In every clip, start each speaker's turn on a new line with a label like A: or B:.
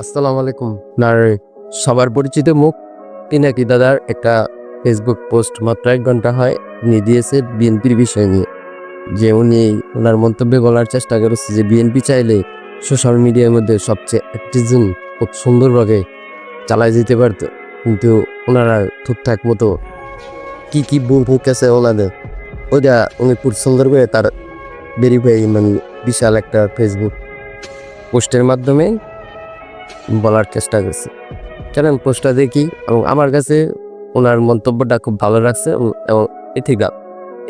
A: আসসালামু আলাইকুম। আপনার সবার পরিচিত মুখ পিনাকি দাদার একটা ফেসবুক পোস্ট মাত্র ১ ঘন্টা হয় উনি দিয়েছে বিএনপির বিষয় নিয়ে। যে উনি ওনার মন্তব্যে বলার চেষ্টা করেছে যে বিএনপি চাইলে সোশ্যাল মিডিয়ার মধ্যে সবচেয়ে অ্যাক্টিভিজম খুব সুন্দরভাবে চালায় যেতে পারত। কিন্তু ওনারা ঠিকঠাক মতো কি ভুল আছে ওনাদের ওইটা উনি খুব সুন্দর করে তার ভেরিফাই মানে বিশাল একটা ফেসবুক পোস্টের মাধ্যমে বলার চেষ্টা করছে। চ্যানেল পোস্টটা দেখি এবং আমার কাছে ওনার মন্তব্যটা খুব ভালো লাগছে এবং এথিক্যাল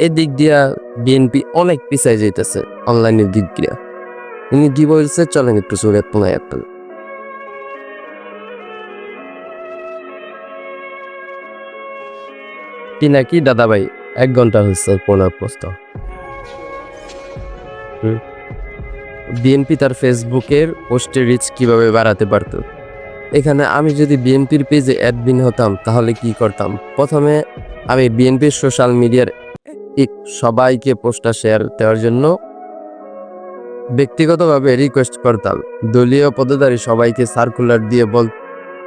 A: এই দিক দিয়া বিএনপি অনেক পিছায় যাইতেছে অনলাইনের দিক দিয়া। উনি কি বলছে চলেন একটু সুরে শোনাই আপনাদের। কি নাকি দাদাভাই ১ ঘন্টা হচ্ছে ওনার পোস্ট। বিএনপি তার ফেসবুকের পোস্টের রিচ কিভাবে বাড়াতে পারত। এখানে আমি যদি বিএনপির পেজে অ্যাডমিন হতাম তাহলে কি করতাম? প্রথমে আমি বিএনপির সোশ্যাল মিডিয়ার সবাইকে পোস্টটা শেয়ার দেওয়ার জন্য ব্যক্তিগতভাবে রিকোয়েস্ট করতাম। দলীয় পদাধিকারী সবাইকে সার্কুলার দিয়ে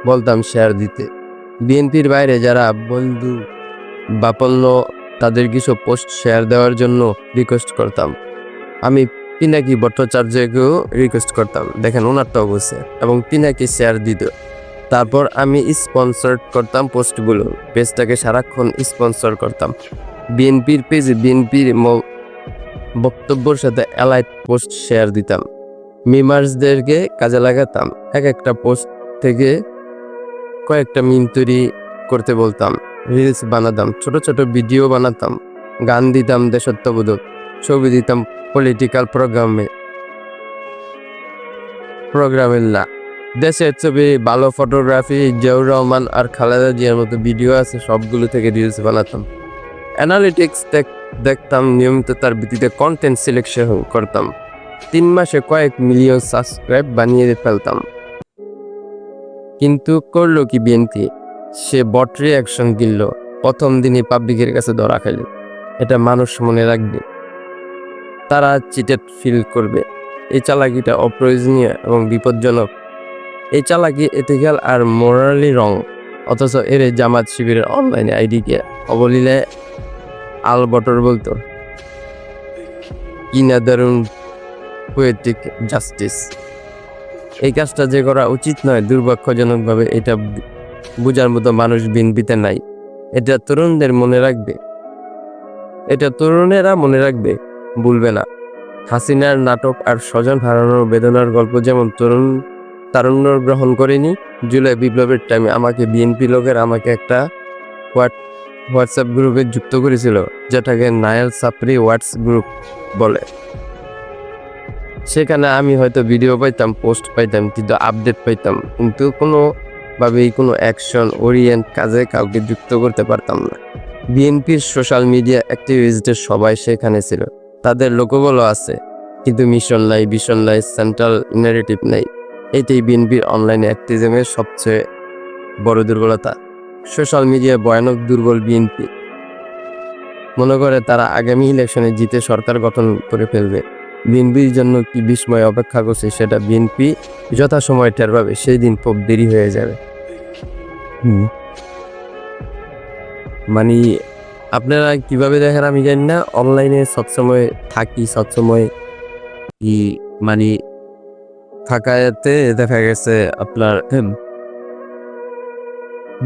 A: বলতাম শেয়ার দিতে। বিএনপির বাইরে যারা বন্ধু বাপল্য তাদের কিছু পোস্ট শেয়ার দেওয়ার জন্য রিকোয়েস্ট করতাম। আমি পিনাকি ভট্টাচার্যকেও রিকোয়েস্ট করতাম, দেখেন ওনার তো অবশ্যই, এবং পিনাকি শেয়ার দিত। তারপর আমি স্পন্সর করতাম পোস্টগুলো, পেজটাকে সারাক্ষণ স্পন্সর করতাম। বিএনপির পেজে বিএনপির বক্তব্যের সাথে অ্যালাইড পোস্ট শেয়ার দিতাম। মিমার্সদেরকে কাজে লাগাতাম। এক একটা পোস্ট থেকে কয়েকটা মিম তৈরি করতে বলতাম, রিলস বানাতাম, ছোট ছোট ভিডিও বানাতাম, গান দিতাম দেশাত্মবোধক, ছবি দিতাম পলিটিক্যাল প্রোগ্রামের না, দেশের ছবি, ভালো ফটোগ্রাফি, জিয়াউর রহমান আর খালেদা জিয়ার মতো ভিডিও আছে সবগুলো থেকে রিলস বানাতাম। অ্যানালিটিক্স দেখতাম, নিয়মিত তার ভিত্তিতে কন্টেন্ট সিলেকশন করতাম। ৩ মাসে কয়েক মিলিয়ন সাবস্ক্রাইব বানিয়ে ফেলতাম। কিন্তু করলো কি বিএনপি? সে বট রিয়াকশন কিনল, প্রথম দিনই পাবলিকের কাছে ধরা খাইল। এটা মানুষ মনে রাখবে, তারা চিটেড ফিল করবে। এই চালাকিটা অপ্রয়োজনীয় এবং বিপজ্জনক। এই চালাকি এথিক্যাল আর মোরালি রং, অথচ এর জামাত শিবিরের অনলাইনে আইডিকে অবলীলে আলবটর বলতো কি না দারুণ পোয়েটিক জাস্টিস। এই কাজটা যে করা উচিত নয়, দুর্ভাগ্যজনকভাবে এটা বোঝার মতো মানুষ বিএনপিতে নাই। এটা তরুণদের মনে রাখবে, এটা তরুণেরা মনে রাখবে, ভুলবে না। হাসিনার নাটক আর স্বজন হারানোর বেদনার গল্প যেমন তারুণ্য গ্রহণ করেনি। জুলাই বিপ্লবের টাইমে আমাকে বিএনপি লোকের আমাকে একটা হোয়াটসঅ্যাপ গ্রুপে যুক্ত করেছিল, যেটাকে নায়াল সাপরি হোয়াটস গ্রুপ বলে। সেখানে আমি হয়তো ভিডিও পাইতাম, পোস্ট পাইতাম, কিন্তু আপডেট পাইতাম, কিন্তু কোনোভাবেই কোনো অ্যাকশন ওরিয়েন্ট কাজে কাউকে যুক্ত করতে পারতাম না। বিএনপির সোশ্যাল মিডিয়া অ্যাক্টিভিস্টদের সবাই সেখানে ছিল, তাদের লোকবলও আছে, কিন্তু মিশন নাই, ভিশন নাই, সেন্ট্রাল ন্যারেটিভ নাই। এটাই বিএনপির অনলাইন অ্যাক্টিভিজমের সবচেয়ে বড় দুর্বলতা। সোশ্যাল মিডিয়ায় ভয়ানক দুর্বল বিএনপি মনে করে তারা আগামী ইলেকশনে জিতে সরকার গঠন করে ফেলবে। বিএনপির জন্য কি বিস্ময় অপেক্ষা করছে সেটা বিএনপি যথাসময় টের পাবে, সেই দিন খুব দেরি হয়ে যাবে। মানে আপনারা কিভাবে দেখেন আমি জানি না, অনলাইনে সবসময় থাকি, সবসময় কি মানে থাকাতে দেখা গেছে আপনার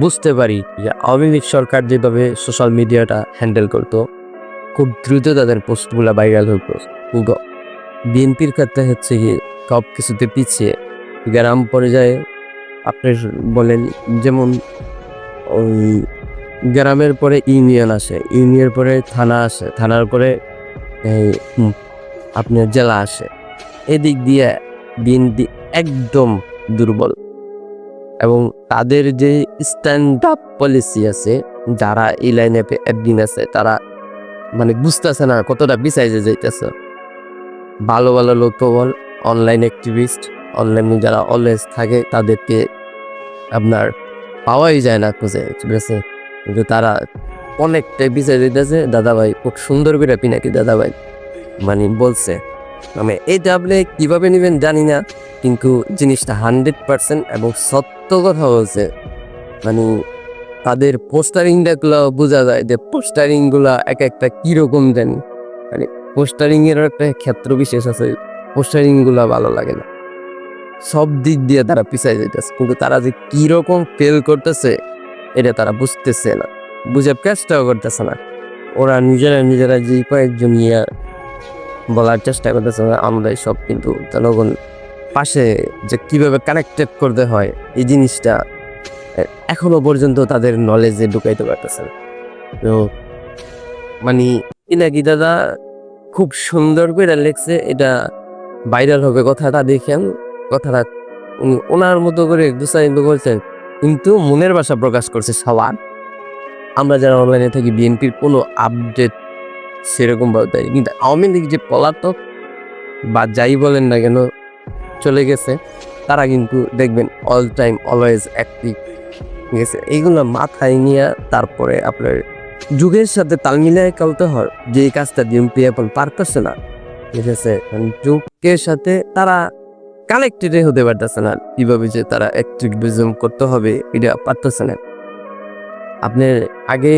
A: বুঝতে পারি যে আওয়ামী লীগ সরকার যেভাবে সোশ্যাল মিডিয়াটা হ্যান্ডেল করতো, খুব দ্রুত তাদের পোস্টগুলা ভাইরাল হতো। বিএনপির ক্ষেত্রে হচ্ছে কি সব কিছুতে পিছিয়ে। গ্রাম পর্যায়ে আপনি বলেন, যেমন ওই গ্রামের পরে ইউনিয়ন আসে, ইউনিয়নের পরে থানা আসে, থানার পরে আপনার জেলা আসে। এদিক দিয়ে বিএনপি একদম দুর্বল। এবং তাদের যে স্ট্যান্ড আপ পলিসি আছে, যারা এই লাইনে অ্যাডমিন আছে, তারা মানে বুঝতেছে না কতটা পিছাইতে যাইতেছে। ভালো ভালো লোকবল, অনলাইন অ্যাক্টিভিস্ট, অনলাইনে যারা অলওয়েজ থাকে, তাদেরকে আপনার পাওয়াই যায় না খুঁজে, ঠিক আছে? কিন্তু তারা অনেকটাই পিছিয়ে যেতেছে। দাদাভাই খুব সুন্দর করে পিনাকি দাদাভাই মানে বলছে, মানে এটা আপনি কীভাবে নেবেন জানি না, কিন্তু জিনিসটা 100% এবং সত্য কথা বলছে। মানে তাদের পোস্টারিংগুলো বোঝা যায় যে পোস্টারিংগুলা এক একটা কীরকম জানি, মানে পোস্টারিংয়েরও একটা ক্ষেত্র বিশেষ আছে, পোস্টারিংগুলা ভালো লাগে না, সব দিক দিয়ে তারা পিছাই যাইতেছে, কিন্তু তারা যে কীরকম ফেল করতেছে এটা তারা বুঝতেছে না, বুঝে চেষ্টাও করতেছে না। ওরা নিজেরা যে কয়েকজন বলার চেষ্টা করতেছে আমরা সব, কিন্তু জনগণ পাশে যে কিভাবে কানেক্টেড করতে হয় এই জিনিসটা এখনো পর্যন্ত তাদের নলেজে ঢুকাইতে পারতেছে না। তো মানে ইনাকি দাদা খুব সুন্দর করে লেখছে, এটা ভাইরাল হবে কথাটা দেখেন। কথাটা উনি ওনার মতো করে দুসাইন করছেন, কিন্তু মনের ভাষা প্রকাশ করছে সবার। আমরা যারা অনলাইনে থাকি বিএনপির কোনো আপডেট সেরকম ভাবে দেয়, কিন্তু আওয়ামী লীগ যে পলাতক বা যাই বলেন না কেন চলে গেছে, তারা কিন্তু দেখবেন অল টাইম অলওয়েজ অ্যাক্টিভ। ঠিক আছে, এইগুলো মাথায় নিয়ে তারপরে আপনার যুগের সাথে তাল মিলিয়ে চলতে হয়। যে এই কাজটা বিএনপি এখন পারতেছে না, ঠিক আছে, যুগের সাথে তারা কানেক্টেড হতে পারতেছে না, কিভাবে যে তারা অ্যাক্টিভিজম করতে হবে এটা পারতেছে না। আপনার আগে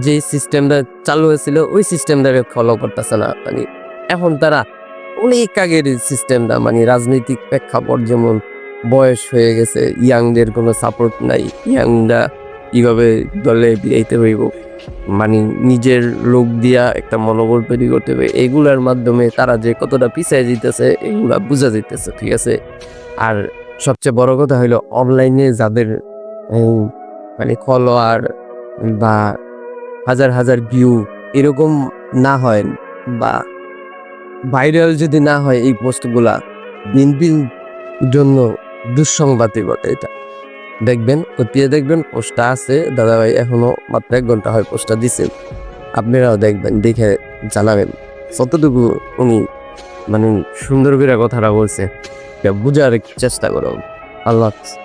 A: যে সিস্টেমটা চালু হয়েছিল ওই সিস্টেমটাকে ফলো করতেছে না। মানে এখন তারা অনেক আগের সিস্টেমটা, মানে রাজনৈতিক প্রেক্ষাপট যেমন বয়স হয়ে গেছে, ইয়াংদের কোনো সাপোর্ট নাই, ইয়াংরা কীভাবে দলে বিরাইতে হইব, মানে নিজের লোক দিয়া একটা মনোবল তৈরি করতে হবে, এগুলার মাধ্যমে তারা যে কতটা পিছিয়ে যেতেছে এগুলা বোঝা যেতেছে। ঠিক আছে, আর সবচেয়ে বড় কথা হইলো অনলাইনে যাদের মানে ফলোয়ার বা হাজার হাজার ভিউ এরকম না হয় বা ভাইরাল যদি না হয় এই পোস্টগুলা, বিএনপির জন্য দুঃসংবাদই বটে। এটা দেখবেন, খতিয়ে দেখবেন, পোস্টটা আছে দাদাভাই, এখনো মাত্র 1 ঘন্টা হয় পোস্টটা দিছে, আপনারাও দেখবেন, দেখে জানাবেন কতটুকু উনি মানে সুন্দর করে কথাটা বলছে, বুঝার চেষ্টা করো। আল্লাহ হাফেজ।